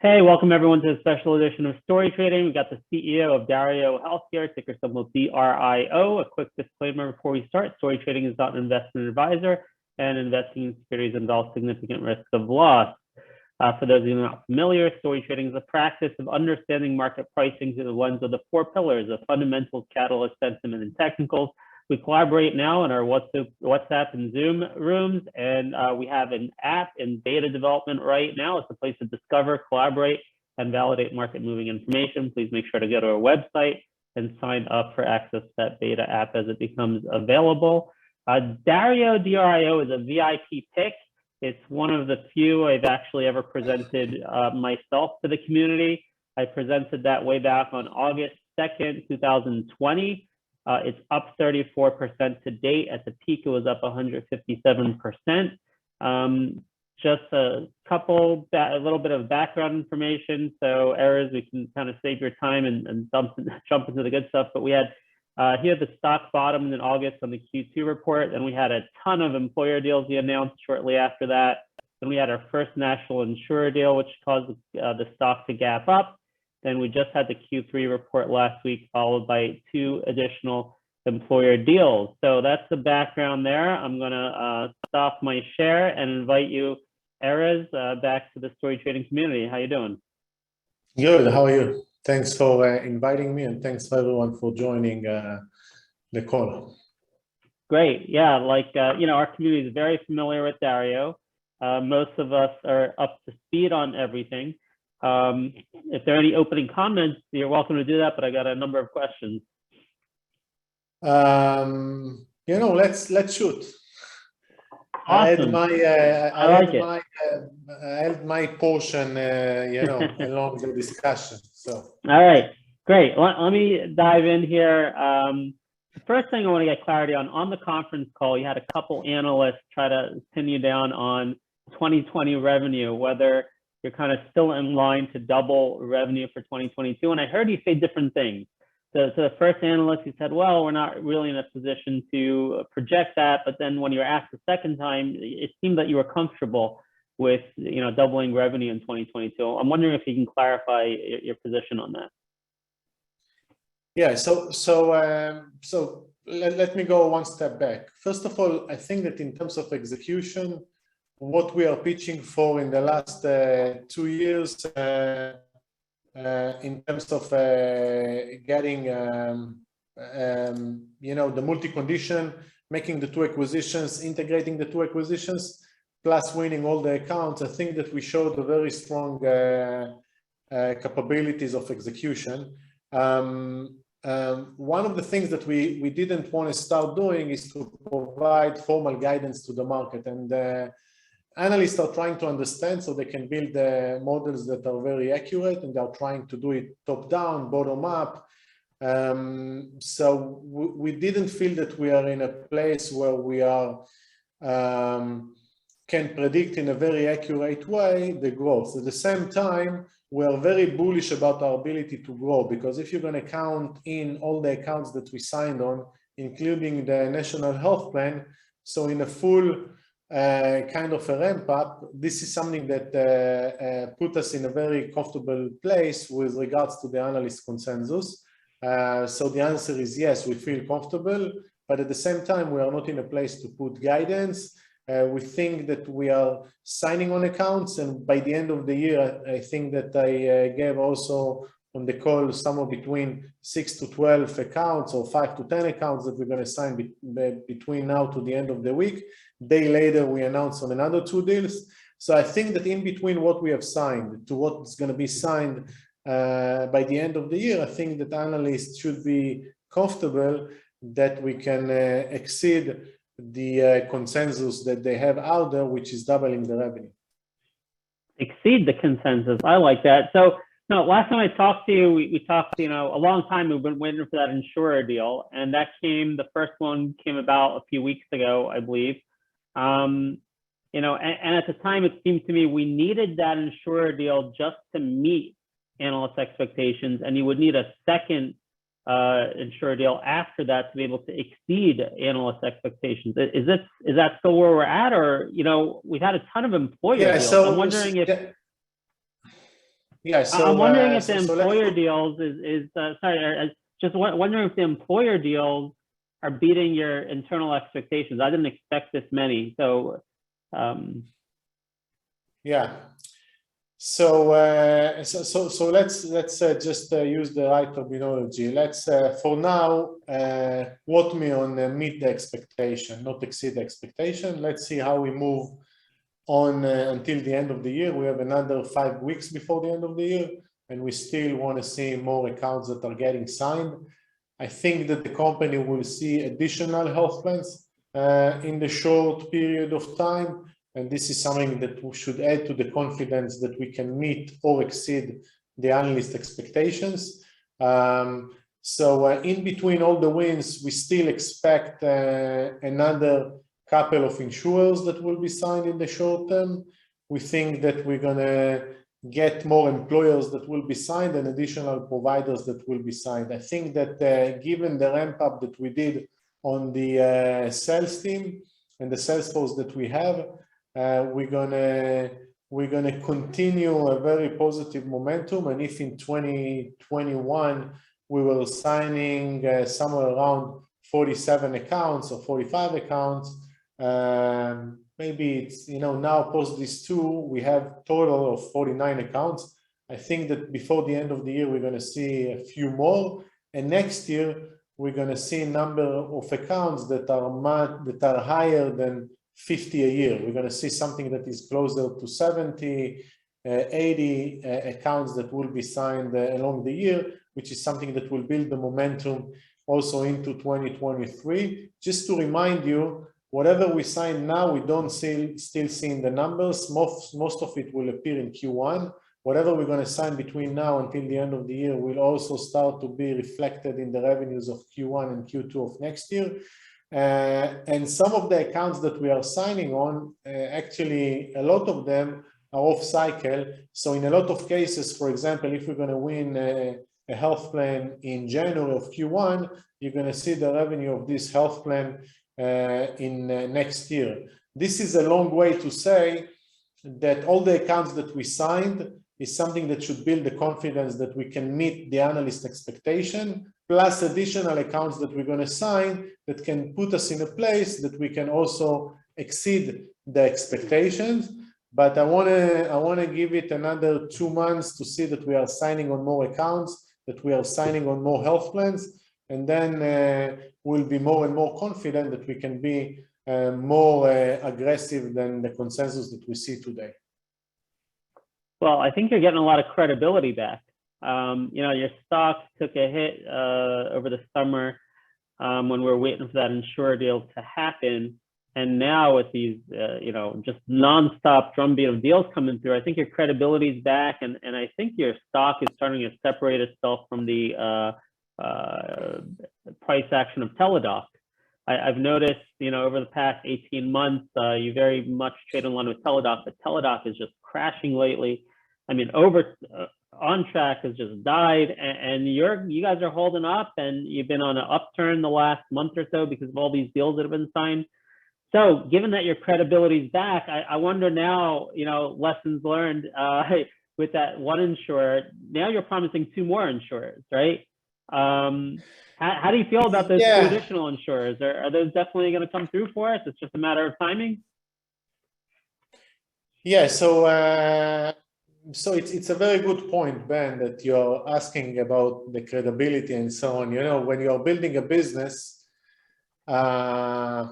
Hey, welcome everyone to a special edition of Story Trading. We got the CEO of Dario Health here, ticker symbol DRIO. A quick disclaimer before we start: Story Trading is not an investment advisor, and investing in securities involves significant risk of loss. For those of you not familiar, Story Trading is a practice of understanding market pricing through the lens of the four pillars of fundamentals, catalyst, sentiment, and technicals. We collaborate now in our WhatsApp and Zoom rooms, and we have an app in beta development right now. It's a place to discover, collaborate, and validate market-moving information. Please make sure to go to our website and sign up for access to that beta app as it becomes available. Dario, DRIO, is a VIP pick. It's one of the few I've actually ever presented myself to the community. I presented that way back on August 2nd, 2020. It's up 34% to date. At the peak, it was up 157%. Just a little bit of background information. So, Erez, we can kind of save your time and jump into the good stuff. But we had here the stock bottomed in August on the Q2 report. Then we had a ton of employer deals we announced shortly after that. Then we had our first national insurer deal, which caused the stock to gap up. Then we just had the Q3 report last week, followed by two additional employer deals. So that's the background there. I'm going to stop my share and invite you, Erez, back to the Story Trading community. How you doing? Good. How are you? Thanks for inviting me, and thanks for everyone for joining the call. Great. Yeah, our community is very familiar with Dario. Most of us are up to speed on everything. If there are any opening comments, you're welcome to do that, but I got a number of questions. Let's shoot. Awesome. I had my portion, along the discussion. So. All right, great. Let me dive in here. The first thing I want to get clarity on the conference call, you had a couple analysts try to pin you down on 2020 revenue, whether you're kind of still in line to double revenue for 2022. And I heard you say different things. So the first analyst, he said, well, we're not really in a position to project that. But then when you were asked the second time, it seemed that you were comfortable with, doubling revenue in 2022. I'm wondering if you can clarify your position on that. Yeah, so let me go one step back. First of all, I think that in terms of execution, what we are pitching for in the last 2 years, in terms of getting, the multi-condition, making the two acquisitions, integrating the two acquisitions, plus winning all the accounts, I think that we showed a very strong capabilities of execution. One of the things that we didn't want to start doing is to provide formal guidance to the market, and analysts are trying to understand so they can build models that are very accurate, and they're trying to do it top down, bottom up. So we didn't feel that we are in a place where we are can predict in a very accurate way the growth. At the same time, we are very bullish about our ability to grow, because if you're going to count in all the accounts that we signed on, including the National Health Plan, so in a full kind of a ramp up, this is something that put us in a very comfortable place with regards to the analyst consensus. So the answer is yes, we feel comfortable, but at the same time, we are not in a place to put guidance. We think that we are signing on accounts, and by the end of the year, I think that I gave also on the call somewhere between 6 to 12 accounts or 5 to 10 accounts that we're going to sign between now to the end of the week. Day later, we announced on another 2 deals. So I think that in between what we have signed to what's going to be signed by the end of the year, I think that analysts should be comfortable that we can exceed the consensus that they have out there, which is doubling the revenue. Exceed the consensus. I like that. So, no, last time I talked to you, we talked, a long time. We've been waiting for that insurer deal, and that the first one came about a few weeks ago, I believe. And at the time, it seemed to me we needed that insurer deal just to meet analyst expectations, and you would need a second insurer deal after that to be able to exceed analyst expectations. Is that still where we're at, or we've had a ton of employer deals. I'm wondering if Yeah, so I'm wondering if the so employer deals just wondering if the employer deals are beating your internal expectations. I didn't expect this many. So, yeah. So let's just use the right terminology. Let's for now quote me on meet the expectation, not exceed the expectation. Let's see how we move on until the end of the year. We have another 5 weeks before the end of the year, and we still want to see more accounts that are getting signed. I think that the company will see additional health plans in the short period of time. And this is something that should add to the confidence that we can meet or exceed the analyst expectations. So in between all the wins, we still expect another couple of insurers that will be signed in the short term. We think that we're going to get more employers that will be signed and additional providers that will be signed. I think that given the ramp up that we did on the sales team and the sales force that we have, we're gonna continue a very positive momentum. And if in 2021 we were signing somewhere around 47 accounts or 45 accounts, maybe it's, now post these two, we have total of 49 accounts. I think that before the end of the year, we're going to see a few more. And next year, we're going to see a number of accounts that are higher than 50 a year. We're going to see something that is closer to 70, 80 accounts that will be signed along the year, which is something that will build the momentum also into 2023. Just to remind you, whatever we sign now, we don't still see in the numbers. Most of it will appear in Q1. Whatever we're going to sign between now until the end of the year will also start to be reflected in the revenues of Q1 and Q2 of next year. And some of the accounts that we are signing on, actually a lot of them are off cycle. So in a lot of cases, for example, if we're going to win a health plan in January of Q1, you're going to see the revenue of this health plan in next year. This is a long way to say that all the accounts that we signed is something that should build the confidence that we can meet the analyst expectation, plus additional accounts that we're going to sign that can put us in a place that we can also exceed the expectations. But I want to give it another 2 months to see that we are signing on more accounts, that we are signing on more health plans, and then we'll be more and more confident that we can be more aggressive than the consensus that we see today. Well, I think you're getting a lot of credibility back. Your stock took a hit over the summer when we were waiting for that insurer deal to happen. And now with these, just nonstop drumbeat of deals coming through, I think your credibility is back. And I think your stock is starting to separate itself from the price action of Teladoc. I've noticed, over the past 18 months, you very much trade in line with Teladoc, but Teladoc is just crashing lately. I mean, On Track has just died, and you guys are holding up, and you've been on an upturn the last month or so because of all these deals that have been signed. So given that your credibility is back, I wonder now, lessons learned with that one insurer. Now you're promising 2 more insurers, right? How do you feel about those 2 additional insurers? Are those definitely going to come through for us? It's just a matter of timing? Yeah, so it's a very good point, Ben, that you're asking about the credibility and so on. When you're building a business, and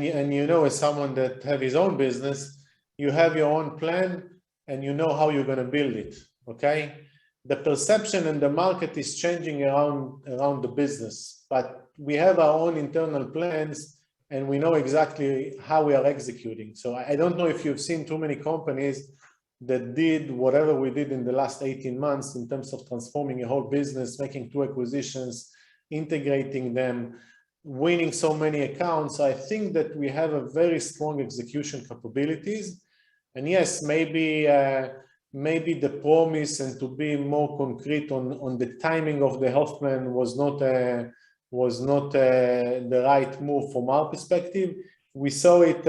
as someone that have his own business, you have your own plan and you know how you're going to build it, okay? The perception in the market is changing around the business, but we have our own internal plans and we know exactly how we are executing. So I don't know if you've seen too many companies that did whatever we did in the last 18 months in terms of transforming a whole business, making 2 acquisitions, integrating them, winning so many accounts. I think that we have a very strong execution capabilities. And yes, maybe the promise and to be more concrete on the timing of the health plan was not the right move from our perspective. We saw it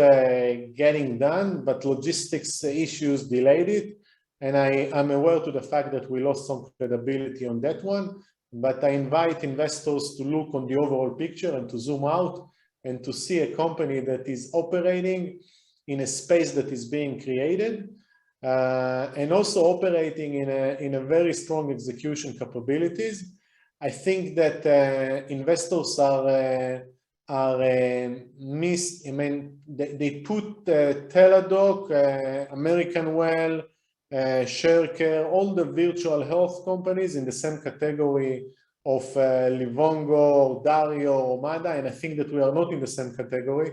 getting done, but logistics issues delayed it. and I'm aware to the fact that we lost some credibility on that one, but I invite investors to look on the overall picture and to zoom out and to see a company that is operating in a space that is being created, and also operating in a very strong execution capabilities. I think that investors are missed. I mean, they put Teladoc, American Well, ShareCare, all the virtual health companies in the same category of Livongo, Dario, Omada, and I think that we are not in the same category.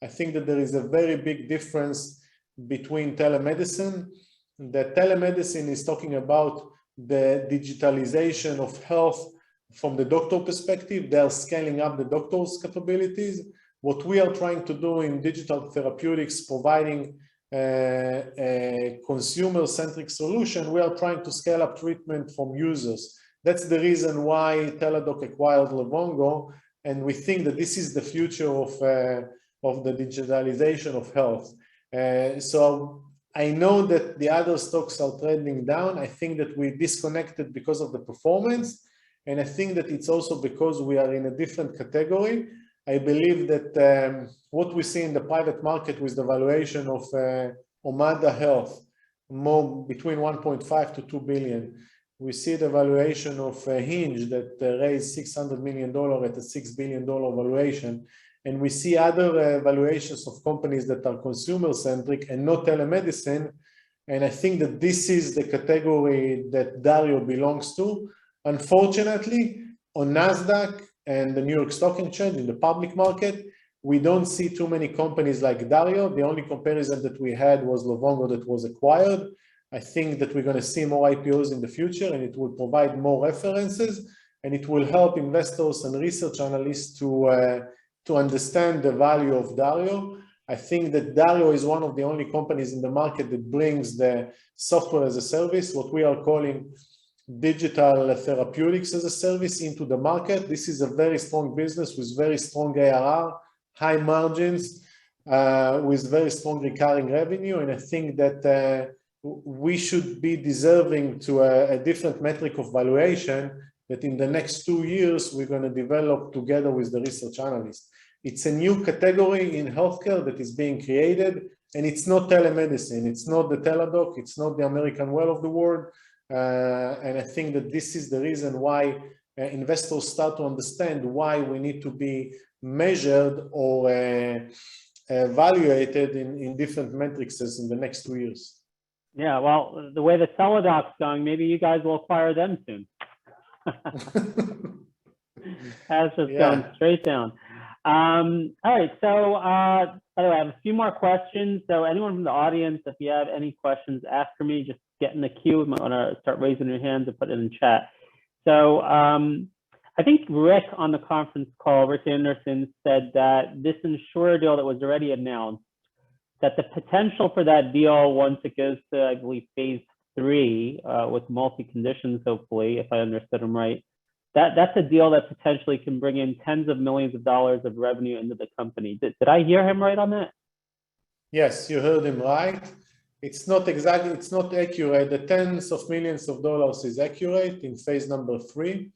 I think that there is a very big difference between telemedicine. That telemedicine is talking about the digitalization of health from the doctor perspective. They are scaling up the doctor's capabilities. What we are trying to do in digital therapeutics, providing a consumer-centric solution, we are trying to scale up treatment from users. That's the reason why Teladoc acquired Livongo, and we think that this is the future of the digitalization of health. So I know that the other stocks are trending down. I think that we disconnected because of the performance, and I think that it's also because we are in a different category. I believe that what we see in the private market with the valuation of Omada Health, more between 1.5 to 2 billion. We see the valuation of Hinge that raised $600 million at a $6 billion valuation. And we see other valuations of companies that are consumer-centric and not telemedicine. And I think that this is the category that Dario belongs to. Unfortunately, on NASDAQ and the New York Stock Exchange, in the public market, we don't see too many companies like Dario. The only comparison that we had was Livongo that was acquired. I think that we're going to see more IPOs in the future, and it will provide more references, and it will help investors and research analysts to understand the value of Dario. I think that Dario is one of the only companies in the market that brings the software as a service, what we are calling digital therapeutics as a service, into the market. This is a very strong business with very strong ARR, high margins, with very strong recurring revenue. And I think that we should be deserving to a different metric of valuation that in the next 2 years, we're going to develop together with the research analysts. It's a new category in healthcare that is being created, and it's not telemedicine. It's not the Teladoc. It's not the American Well of the world. And I think that this is the reason why investors start to understand why we need to be measured or evaluated in different metrics in the next 2 years. Yeah, well, the way the Teladoc's going, maybe you guys will acquire them soon. That's just going straight down. All right, so by the way, I have a few more questions. So anyone from the audience, if you have any questions after me, just get in the queue. You might want to start raising your hands and put it in the chat. So I think Rick on the conference call, Rick Anderson, said that this insurer deal that was already announced, that the potential for that deal once it goes to, I believe, phase 3 with multi-conditions, hopefully, if I understood him right, that's a deal that potentially can bring in tens of millions of dollars of revenue into the company. Did I hear him right on that? Yes, you heard him right. It's not exactly, it's not accurate. The tens of millions of dollars is accurate in phase number 3.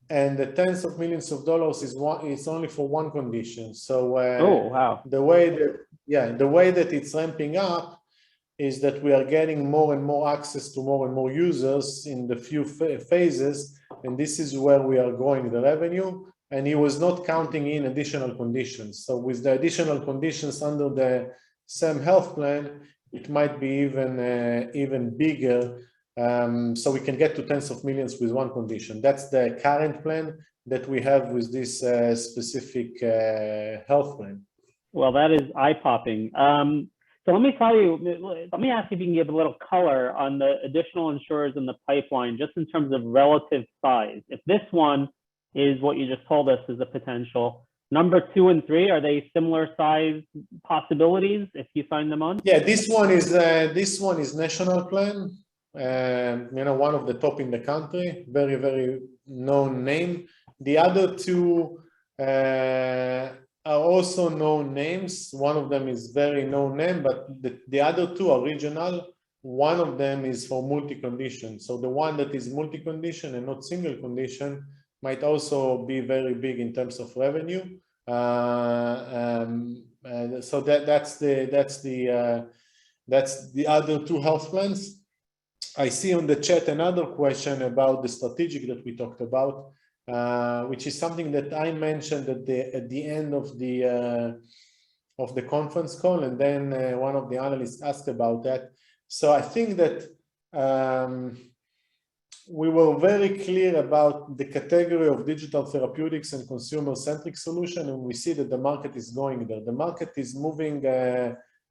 And the tens of millions of dollars is only for one condition. So oh, wow. the way that it's ramping up is that we are getting more and more access to more and more users in the few phases, and this is where we are growing the revenue. And he was not counting in additional conditions. So with the additional conditions under the same health plan, it might be even bigger. So we can get to tens of millions with one condition. That's the current plan that we have with this specific health plan. Well, that is eye-popping. So let me ask you if you can give a little color on the additional insurers in the pipeline, just in terms of relative size. If this one is what you just told us is a potential, number 2 and 3, are they similar size possibilities if you sign them on? Yeah, this one is national plan. You know, one of the top in the country, very, very known name. The other 2 are also known names. One of them is very known name, but the other 2 are regional. One of them is for multi-condition. So the one that is multi-condition and not single condition might also be very big in terms of revenue. So that's the other two health plans. I see on the chat another question about the strategic that we talked about, which is something that I mentioned at the end of the conference call, and then one of the analysts asked about that. So I think that we were very clear about the category of digital therapeutics and consumer-centric solution, and we see that the market is going there. The market is moving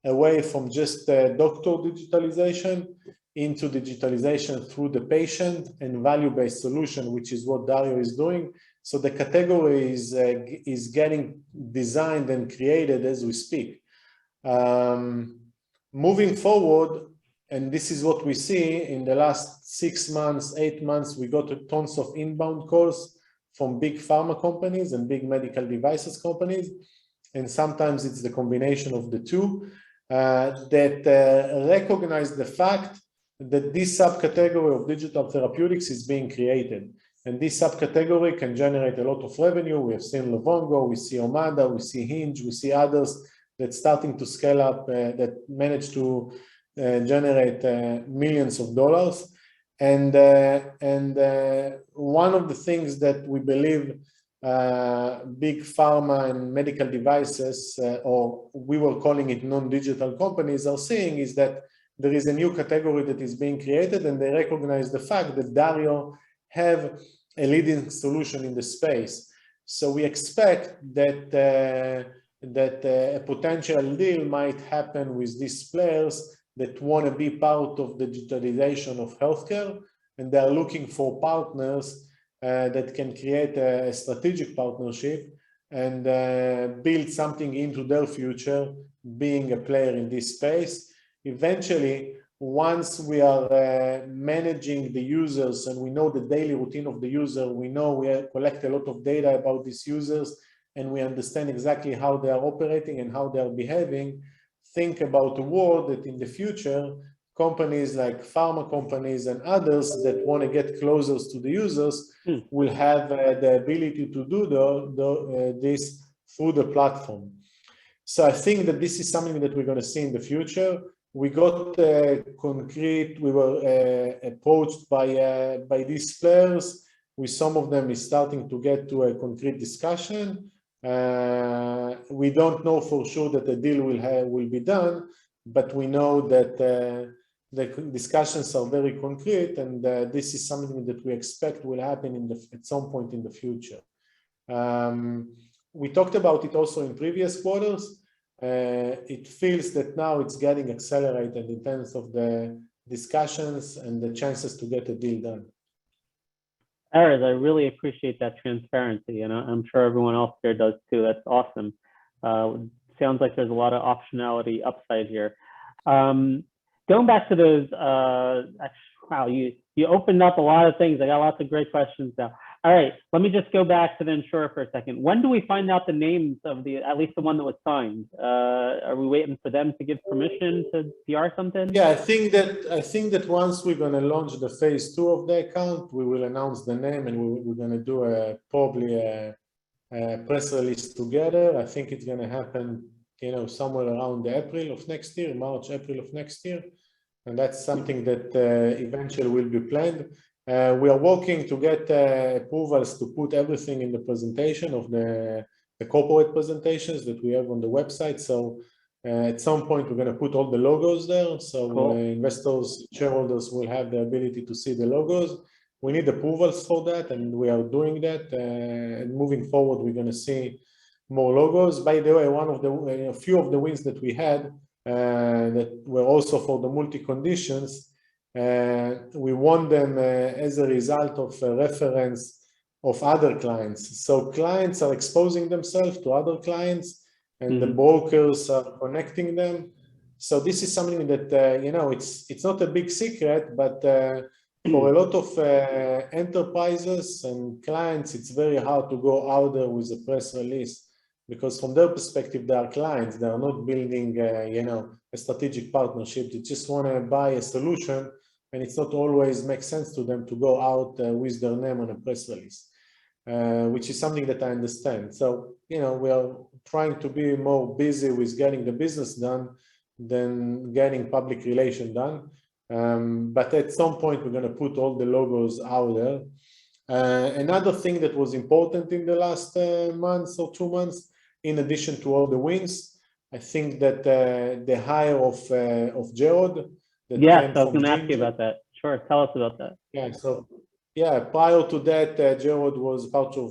away from just doctor digitalization into digitalization through the patient and value-based solution, which is what Dario is doing. So the category is getting designed and created as we speak. Moving forward, and this is what we see in the last 6 months, 8 months, we got tons of inbound calls from big pharma companies and big medical devices companies. And sometimes it's the combination of the two that recognize the fact that this subcategory of digital therapeutics is being created. And this subcategory can generate a lot of revenue. We have seen Livongo, we see Omada, we see Hinge, we see others that's starting to scale up, that manage to generate millions of dollars. And one of the things that we believe big pharma and medical devices, or we were calling it non-digital companies, are seeing is that there is a new category that is being created, and they recognize the fact that Dario have a leading solution in the space. So we expect that a potential deal might happen with these players that want to be part of the digitalization of healthcare, and they are looking for partners that can create a strategic partnership and build something into their future, being a player in this space. Eventually, once we are managing the users and we know the daily routine of the user, we know we collect a lot of data about these users, and we understand exactly how they are operating and how they are behaving, think about a world that in the future, companies like pharma companies and others that want to get closer to the users will have the ability to do this through the platform. So I think that this is something that we're going to see in the future. We got concrete, we were approached by these players. With some of them is starting to get to a concrete discussion. We don't know for sure that the deal will be done, but we know that the discussions are very concrete, and this is something that we expect will happen at some point in the future. We talked about it also in previous quarters. It feels that now it's getting accelerated in terms of the discussions and the chances to get a deal done. Erez, I really appreciate that transparency, and I'm sure everyone else here does too. That's awesome. Sounds like there's a lot of optionality upside here. Going back to those, wow, you opened up a lot of things. I got lots of great questions now. All right, let me just go back to the insurer for a second. When do we find out the names of at least the one that was signed? Are we waiting for them to give permission to PR something? Yeah, I think that once we're going to launch the phase 2 of the account, we will announce the name, and we're going to do probably a press release together. I think it's going to happen, somewhere around April of next year, March, April of next year, and that's something that eventually will be planned. We are working to get approvals to put everything in the presentation of the corporate presentations that we have on the website. So at some point, we're going to put all the logos there. So cool. Investors, shareholders will have the ability to see the logos. We need approvals for that, and we are doing that. And moving forward, we're going to see more logos. By the way, a few of the wins that we had that were also for the multi-conditions, we won them as a result of a reference of other clients. So clients are exposing themselves to other clients, and the brokers are connecting them. So this is something that, it's not a big secret, but for a lot of enterprises and clients, it's very hard to go out there with a press release because from their perspective, they are clients. They are not building, a strategic partnership. They just want to buy a solution, and it's not always makes sense to them to go out with their name on a press release, which is something that I understand. So, we are trying to be more busy with getting the business done than getting public relation done. But at some point, we're going to put all the logos out there. Another thing that was important in the last months or 2 months, in addition to all the wins, I think that the hire of Jared. Yes, I was going to ask you about that. Sure, tell us about that. Yeah, so prior to that, Jared was part of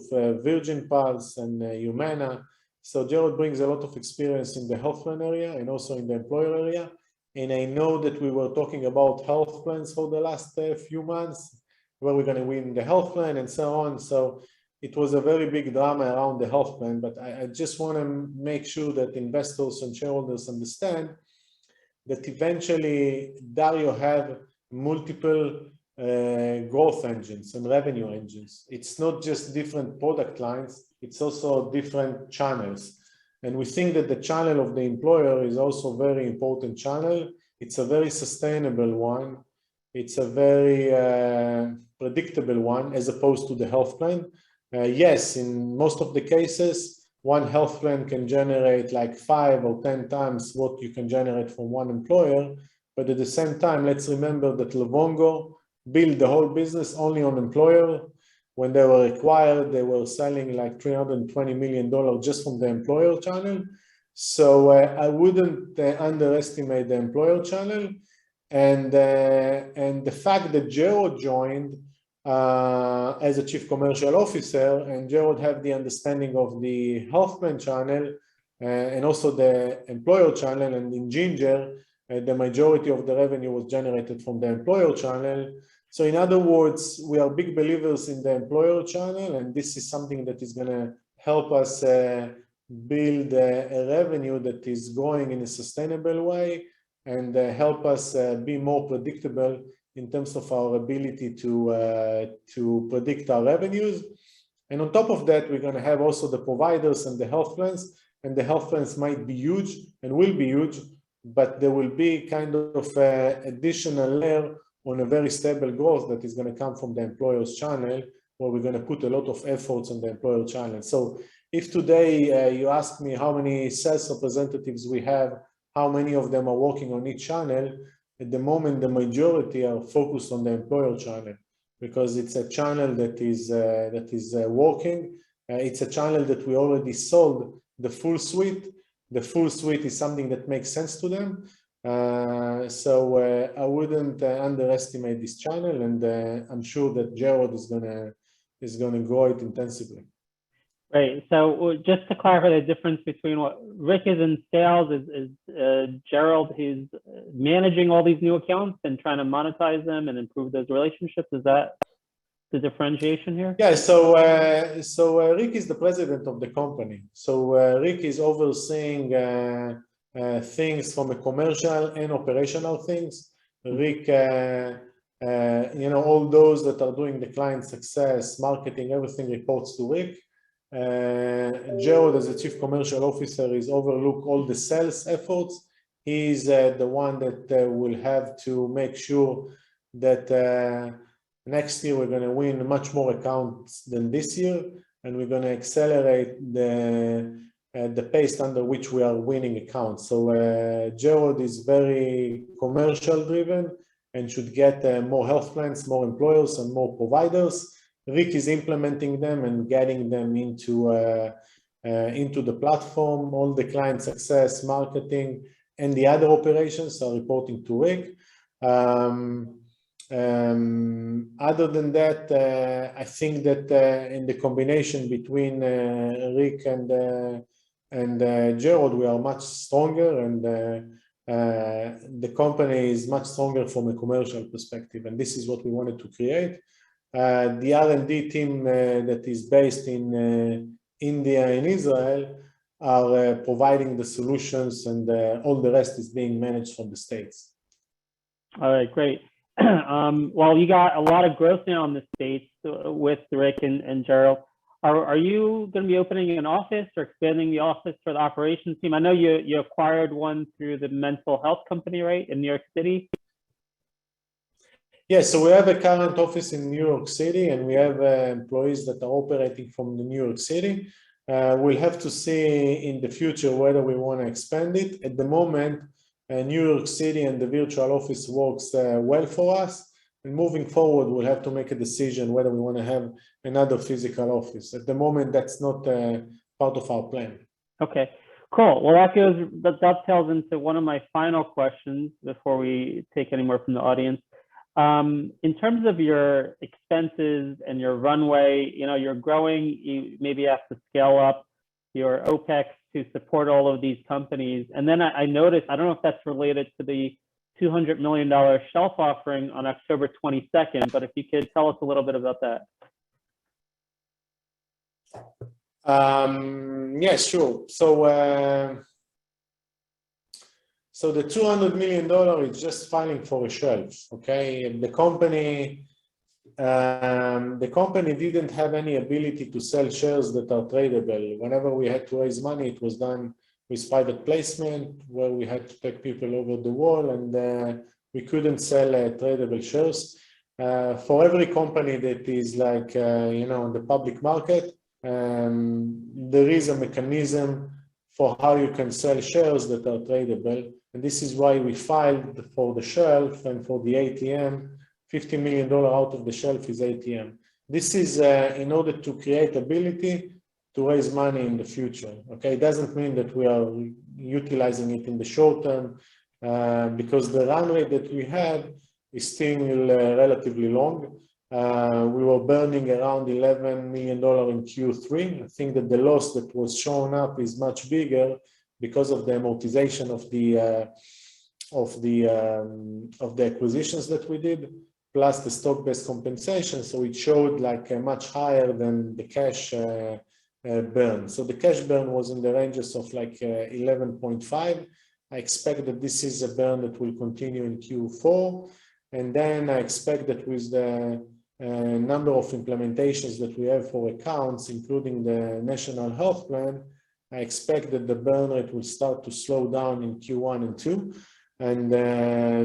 Virgin Pulse and Humana. So Jared brings a lot of experience in the health plan area and also in the employer area. And I know that we were talking about health plans for the last few months, where we're going to win the health plan and so on. So it was a very big drama around the health plan, but I just want to make sure that investors and shareholders understand that eventually Dario have multiple growth engines and revenue engines. It's not just different product lines, it's also different channels. And we think that the channel of the employer is also a very important channel. It's a very sustainable one. It's a very predictable one as opposed to the health plan. Yes, in most of the cases, one health plan can generate like 5 or 10 times what you can generate from one employer. But at the same time, let's remember that Livongo built the whole business only on employer. When they were acquired, they were selling like $320 million just from the employer channel. So I wouldn't underestimate the employer channel. And the fact that Jared joined as a chief commercial officer, and Jared have the understanding of the health plan channel and also the employer channel, and in Ginger, the majority of the revenue was generated from the employer channel. So in other words, we are big believers in the employer channel, and this is something that is going to help us build a revenue that is growing in a sustainable way and help us be more predictable in terms of our ability to predict our revenues. And on top of that, we're going to have also the providers and the health plans, and the health plans might be huge and will be huge, but there will be kind of additional layer on a very stable growth that is going to come from the employer's channel, where we're going to put a lot of efforts on the employer channel. So if today you ask me how many sales representatives we have, how many of them are working on each channel, at the moment, the majority are focused on the employer channel because it's a channel that is working. It's a channel that we already sold the full suite. The full suite is something that makes sense to them. So I wouldn't underestimate this channel, and I'm sure that Jared is gonna grow it intensively. Right. So just to clarify the difference between what Rick is in sales, is Gerald who's managing all these new accounts and trying to monetize them and improve those relationships. Is that the differentiation here? Yeah. So Rick is the president of the company. So Rick is overseeing things from a commercial and operational things. Rick, all those that are doing the client success, marketing, everything reports to Rick. Jared, as a chief commercial officer, is overlook all the sales efforts. He's the one that will have to make sure that next year we're going to win much more accounts than this year, and we're going to accelerate the pace under which we are winning accounts. So Jared is very commercial driven and should get more health plans, more employers, and more providers. Rick is implementing them and getting them into the platform. All the client success, marketing, and the other operations are reporting to Rick. Other than that, I think that in the combination between Rick and Jared, we are much stronger, and the company is much stronger from a commercial perspective, and this is what we wanted to create. The R&D team that is based in India and Israel are providing the solutions, and all the rest is being managed from the States. All right, great. Well, you got a lot of growth now in the States with Rick and Gerald. Are you going to be opening an office or expanding the office for the operations team? I know you acquired one through the mental health company, right, in New York City? Yeah, so we have a current office in New York City, and we have employees that are operating from the New York City. We'll have to see in the future whether we want to expand it. At the moment, New York City and the virtual office works well for us. And moving forward, we'll have to make a decision whether we want to have another physical office. At the moment, that's not part of our plan. Okay, cool. Well, that dovetails into one of my final questions before we take any more from the audience. In terms of your expenses and your runway, you're growing, you maybe have to scale up your OPEX to support all of these companies. And then I noticed, I don't know if that's related to the $200 million shelf offering on October 22nd, but if you could tell us a little bit about that. Yeah, sure. So the $200 million is just filing for a shelf, okay? The company didn't have any ability to sell shares that are tradable. Whenever we had to raise money, it was done with private placement, where we had to take people over the wall, and we couldn't sell tradable shares. For every company that is like, in the public market, there is a mechanism for how you can sell shares that are tradable. And this is why we filed for the shelf and for the ATM. $50 million out of the shelf is ATM. This is in order to create ability to raise money in the future. Okay, it doesn't mean that we are utilizing it in the short term, because the run rate that we had is still relatively long. We were burning around $11 million in Q3. I think that the loss that was shown up is much bigger because of the amortization of the acquisitions that we did, plus the stock-based compensation. So it showed like much higher than the cash burn. So the cash burn was in the ranges of like 11.5. I expect that this is a burn that will continue in Q4. And then I expect that with the number of implementations that we have for accounts, including the National Health Plan, I expect that the burn rate will start to slow down in Q1 and 2. And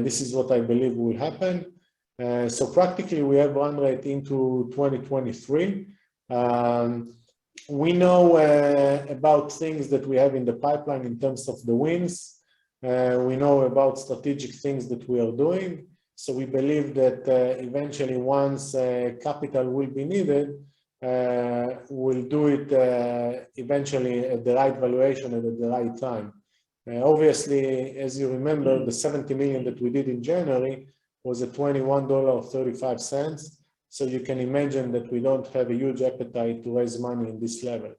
this is what I believe will happen. So practically we have run rate into 2023. We know about things that we have in the pipeline in terms of the wins. We know about strategic things that we are doing. So we believe that eventually once capital will be needed, we'll do it eventually at the right valuation and at the right time. Obviously, as you remember, the 70 million that we did in January was at $21.35. So you can imagine that we don't have a huge appetite to raise money in this level.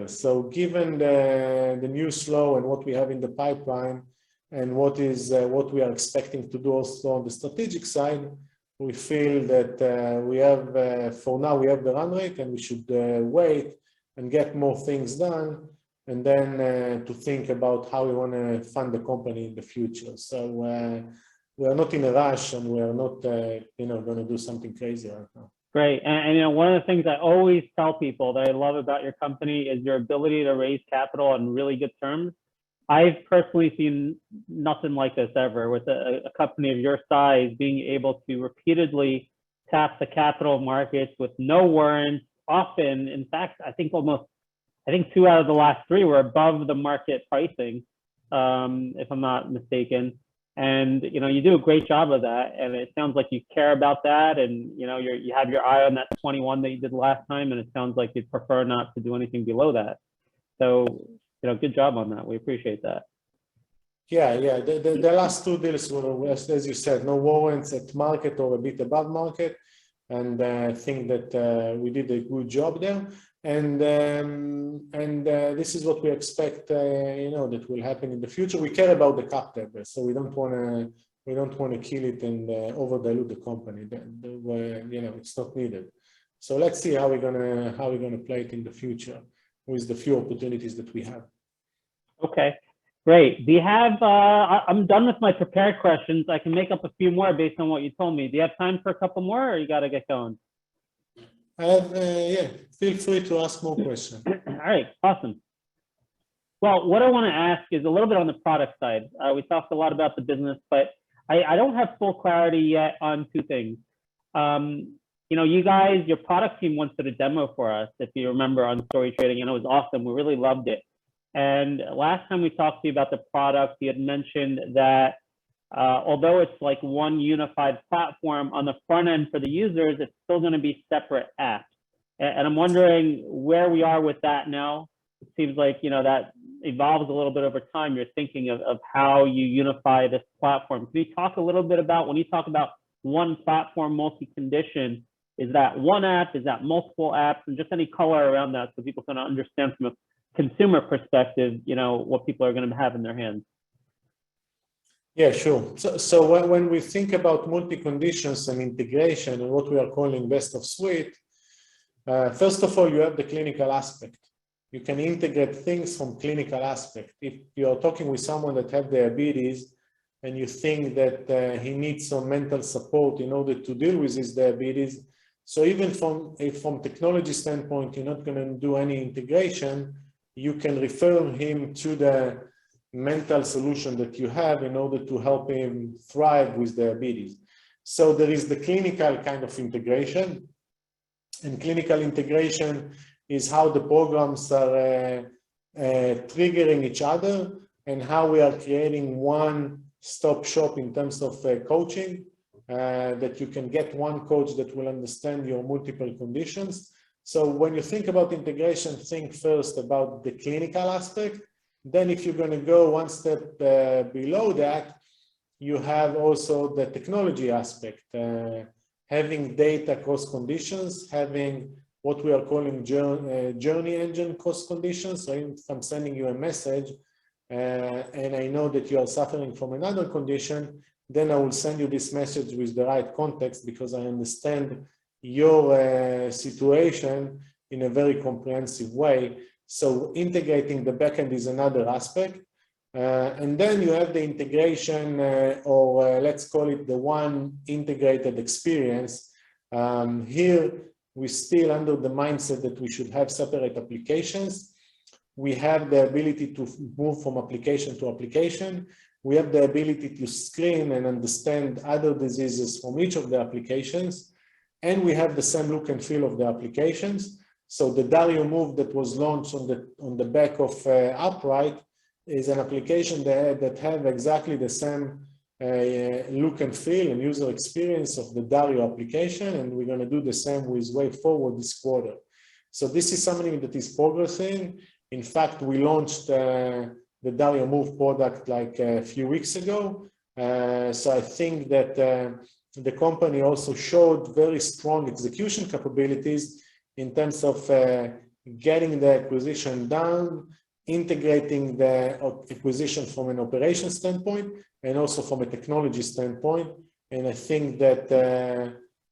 So given the news flow and what we have in the pipeline and what we are expecting to do also on the strategic side, we feel that we have, for now, we have the run rate, and we should wait and get more things done, and then to think about how we want to fund the company in the future. So we are not in a rush, and we are not, going to do something crazy right now. Great. And one of the things I always tell people that I love about your company is your ability to raise capital on really good terms. I've personally seen nothing like this ever, with a company of your size being able to repeatedly tap the capital markets with no warrants. Often, in fact, I think 2 out of the last 3 were above the market pricing, if I'm not mistaken. And you do a great job of that, and it sounds like you care about that, and you have your eye on that 21 that you did last time, and it sounds like you'd prefer not to do anything below that. So good job on that. We appreciate that. Yeah. The last 2 deals were, as you said, no warrants at market or a bit above market, and I think that we did a good job there. And this is what we expect, that will happen in the future. We care about the cap table, so we don't want to kill it and over dilute the company. It's not needed. So let's see how we're gonna play it in the future with the few opportunities that we have. Okay, great. Do you have? I'm done with my prepared questions. I can make up a few more based on what you told me. Do you have time for a couple more, or you got to get going? Yeah, feel free to ask more questions. All right, awesome. Well, what I want to ask is a little bit on the product side. We talked a lot about the business, but I don't have full clarity yet on two things. You know, you guys, your product team once did a demo for us, if you remember, on StoryTrading, and it was awesome. We really loved it. And last time we talked to you about the product, you had mentioned that although it's like one unified platform on the front end for the users, it's still going to be separate apps. And I'm wondering where we are with that now. It seems like, you know, that evolves a little bit over time. You're thinking of how you unify this platform. Can you talk a little bit about, when you talk about one platform, multi-condition, is that one app? Is that multiple apps? And just any color around that so people can understand from a consumer perspective, you know, what people are going to have in their hands. Yeah, sure. So when we think about multi-conditions and integration and what we are calling best of suite, first of all, you have the clinical aspect. You can integrate things from clinical aspect. If you are talking with someone that has diabetes and you think that he needs some mental support in order to deal with his diabetes, so even from technology standpoint, you're not going to do any integration. You can refer him to the mental solution that you have in order to help him thrive with diabetes. So there is the clinical kind of integration, and clinical integration is how the programs are triggering each other and how we are creating one-stop shop in terms of coaching, that you can get one coach that will understand your multiple conditions. So when you think about integration, think first about the clinical aspect. Then if you're going to go one step below that, you have also the technology aspect, having data cross conditions, having what we are calling journey engine cross conditions. So if I'm sending you a message and I know that you are suffering from another condition, then I will send you this message with the right context because I understand your situation in a very comprehensive way. So integrating the backend is another aspect. And then you have the integration, or let's call it the one integrated experience. Here, we're still under the mindset that we should have separate applications. We have the ability to move from application to application. We have the ability to screen and understand other diseases from each of the applications. And we have the same look and feel of the applications. So the Dario Move that was launched on the back of Upright is an application that have exactly the same look and feel and user experience of the Dario application, and we're going to do the same with Way Forward this quarter. So this is something that is progressing. In fact, we launched the Dario Move product like a few weeks ago. So I think that the company also showed very strong execution capabilities in terms of getting the acquisition done, integrating the acquisition from an operation standpoint and also from a technology standpoint. And I think that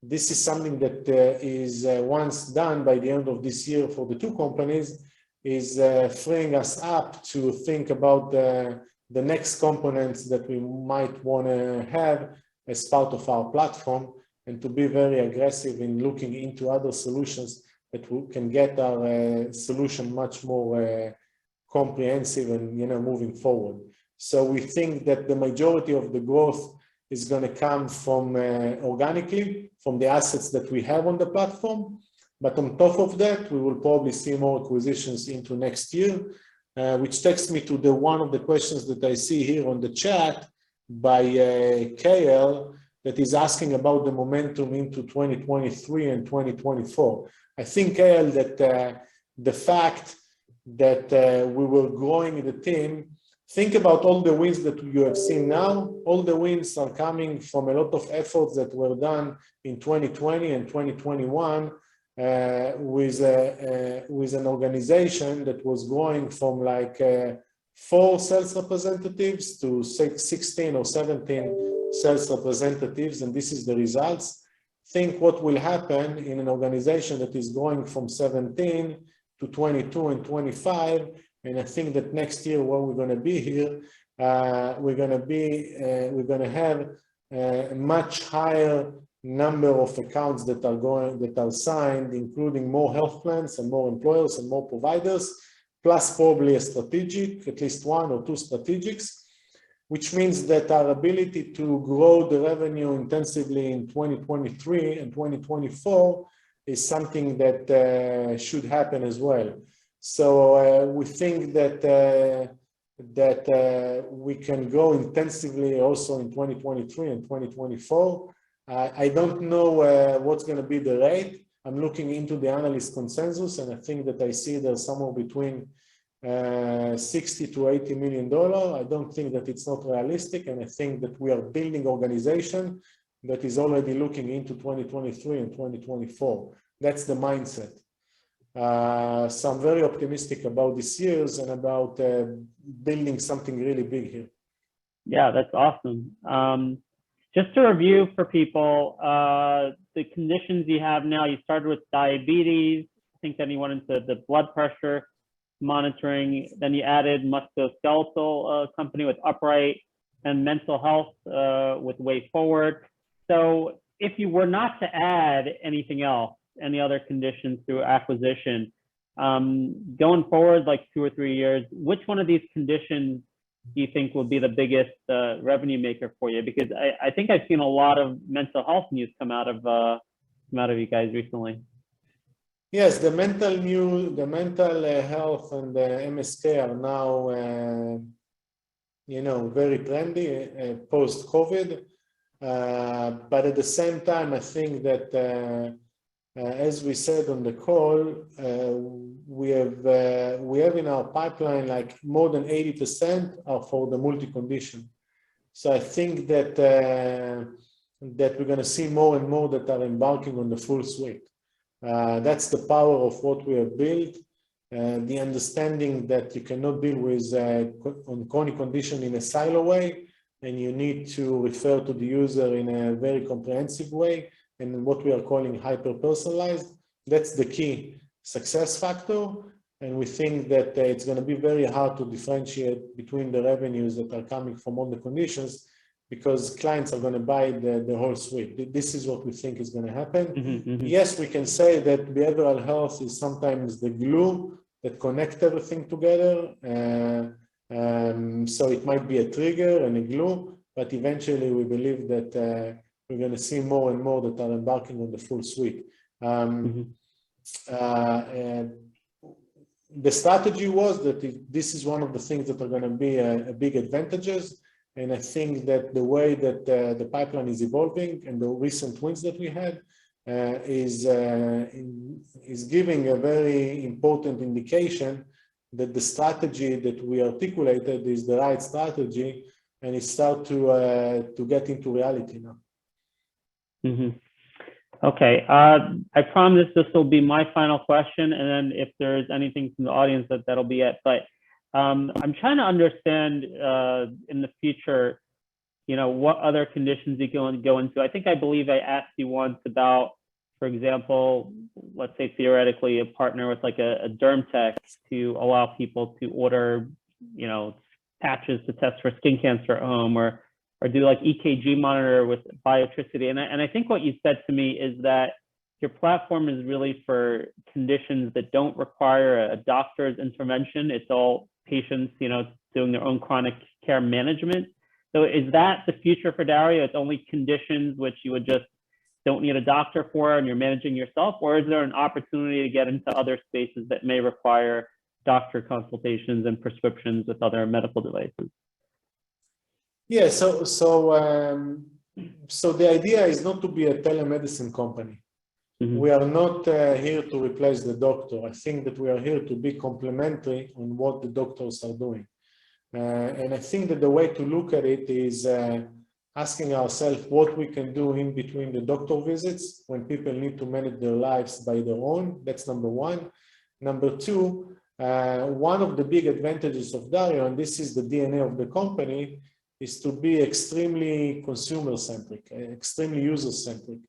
this is something that is once done by the end of this year for the two companies, is freeing us up to think about the next components that we might want to have as part of our platform, and to be very aggressive in looking into other solutions that we can get our solution much more comprehensive and, you know, moving forward. So we think that the majority of the growth is going to come from organically from the assets that we have on the platform. But on top of that, we will probably see more acquisitions into next year, which takes me to one of the questions that I see here on the chat by KL, that is asking about the momentum into 2023 and 2024. I think, KL, that the fact that we were growing the team, think about all the wins that you have seen now. All the wins are coming from a lot of efforts that were done in 2020 and 2021 with an organization that was growing from like 4 sales representatives to 16 or 17 sales representatives, and this is the results. Think what will happen in an organization that is going from 17 to 22 and 25, and I think that next year where we're going to be here, we're going to have a much higher number of accounts that are signed, including more health plans and more employers and more providers, plus probably a strategic, at least one or two strategics, which means that our ability to grow the revenue intensively in 2023 and 2024 is something that should happen as well. So we think that we can grow intensively also in 2023 and 2024. I don't know what's going to be the rate. I'm looking into the analyst consensus, and I think that I see there's somewhere between 60 to $80 million. I don't think that it's not realistic, and I think that we are building organization that is already looking into 2023 and 2024. That's the mindset. So I'm very optimistic about this year's and about building something really big here. Yeah, that's awesome. Just to review for people, the conditions you have now, you started with diabetes, I think then you went into the blood pressure monitoring, then you added musculoskeletal company with Upright, and mental health with Way Forward. So if you were not to add anything else, any other conditions through acquisition, going forward like 2 or 3 years, which one of these conditions do you think will be the biggest revenue maker for you? Because I think I've seen a lot of mental health news come out of you guys recently. Yes, the mental health and the MSK are now, very trendy post-COVID. But at the same time, I think that, as we said on the call, we have in our pipeline like more than 80% are for the multi-condition. So I think that we're going to see more and more that are embarking on the full suite. That's the power of what we have built. The understanding that you cannot deal with on chronic condition in a silo way, and you need to refer to the user in a very comprehensive way, and what we are calling hyper-personalized. That's the key success factor. And we think that it's going to be very hard to differentiate between the revenues that are coming from all the conditions, because clients are going to buy the whole suite. This is what we think is going to happen. Yes, we can say that behavioral health is sometimes the glue that connects everything together. So it might be a trigger and a glue, but eventually we believe that we're going to see more and more that are embarking on the full suite. The strategy was that this is one of the things that are going to be a big advantages. And I think that the way that the pipeline is evolving and the recent wins that we had is giving a very important indication that the strategy that we articulated is the right strategy, and it starts to get into reality now. Okay, I promise this will be my final question, and then if there's anything from the audience, that'll be it. But I'm trying to understand in the future, what other conditions you can go into. I believe I asked you once about, for example, let's say theoretically a partner with like a derm tech to allow people to order, patches to test for skin cancer at home, or do like EKG monitor with biotricity. And I think what you said to me is that your platform is really for conditions that don't require a doctor's intervention. It's all patients, doing their own chronic care management. So is that the future for Dario? It's only conditions which you would just don't need a doctor for and you're managing yourself? Or is there an opportunity to get into other spaces that may require doctor consultations and prescriptions with other medical devices? Yeah, so the idea is not to be a telemedicine company. We are not here to replace the doctor. I think that we are here to be complementary on what the doctors are doing. And I think that the way to look at it is asking ourselves what we can do in between the doctor visits when people need to manage their lives by their own. That's number one. Number two, one of the big advantages of Dario, and this is the DNA of the company, is to be extremely consumer-centric, extremely user-centric.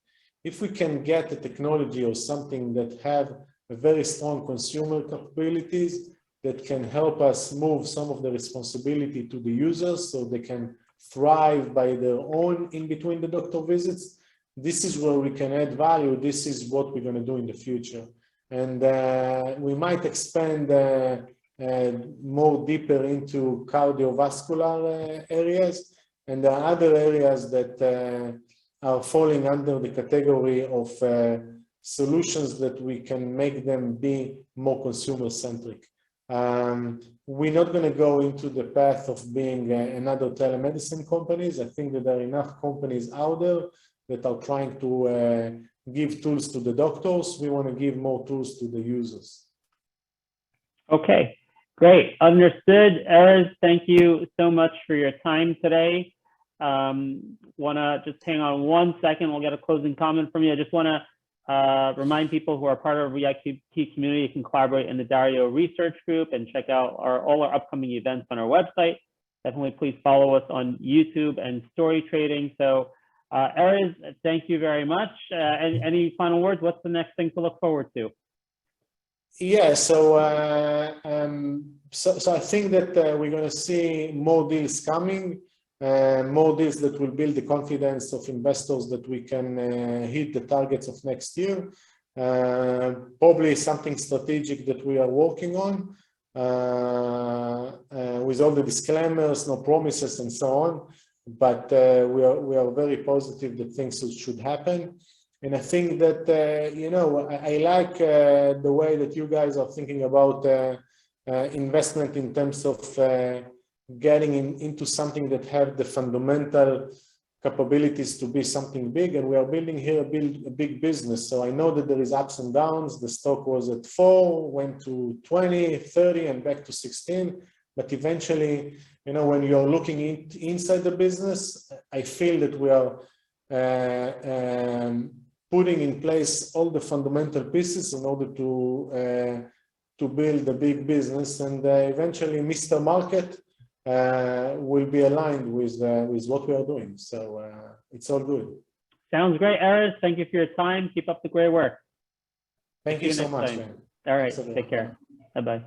If we can get a technology or something that have a very strong consumer capabilities that can help us move some of the responsibility to the users so they can thrive by their own in between the doctor visits, this is where we can add value. This is what we're going to do in the future. And we might expand more deeper into cardiovascular areas. And there are other areas that are falling under the category of solutions that we can make them be more consumer-centric. We're not going to go into the path of being another telemedicine companies. I think that there are enough companies out there that are trying to give tools to the doctors. We want to give more tools to the users. Okay, great. Understood. Erez, thank you so much for your time today. Want to just hang on 1 second. We'll get a closing comment from you. I just want to remind people who are part of our VIP community, you can collaborate in the Dario research group and check out all our upcoming events on our website. Definitely please follow us on YouTube and StoryTrading. So Erez, thank you very much. Any final words? What's the next thing to look forward to? Yeah, so I think that we're going to see more deals coming. More deals that will build the confidence of investors that we can hit the targets of next year. Probably something strategic that we are working on with all the disclaimers, no promises and so on. But we are very positive that things should happen. And I think that, I like the way that you guys are thinking about investment in terms of getting into something that have the fundamental capabilities to be something big, and we are building here a big business. So I know that there is ups and downs. The stock was at 4, went to 20, 30, and back to 16. But eventually, when you're looking inside the business, I feel that we are putting in place all the fundamental pieces in order to build a big business, and eventually Mr. Market will be aligned with what we are doing. So it's all good. Sounds great, Erez. Thank you for your time. Keep up the great work. Thank you so much, man. All right, take care. Bye-bye.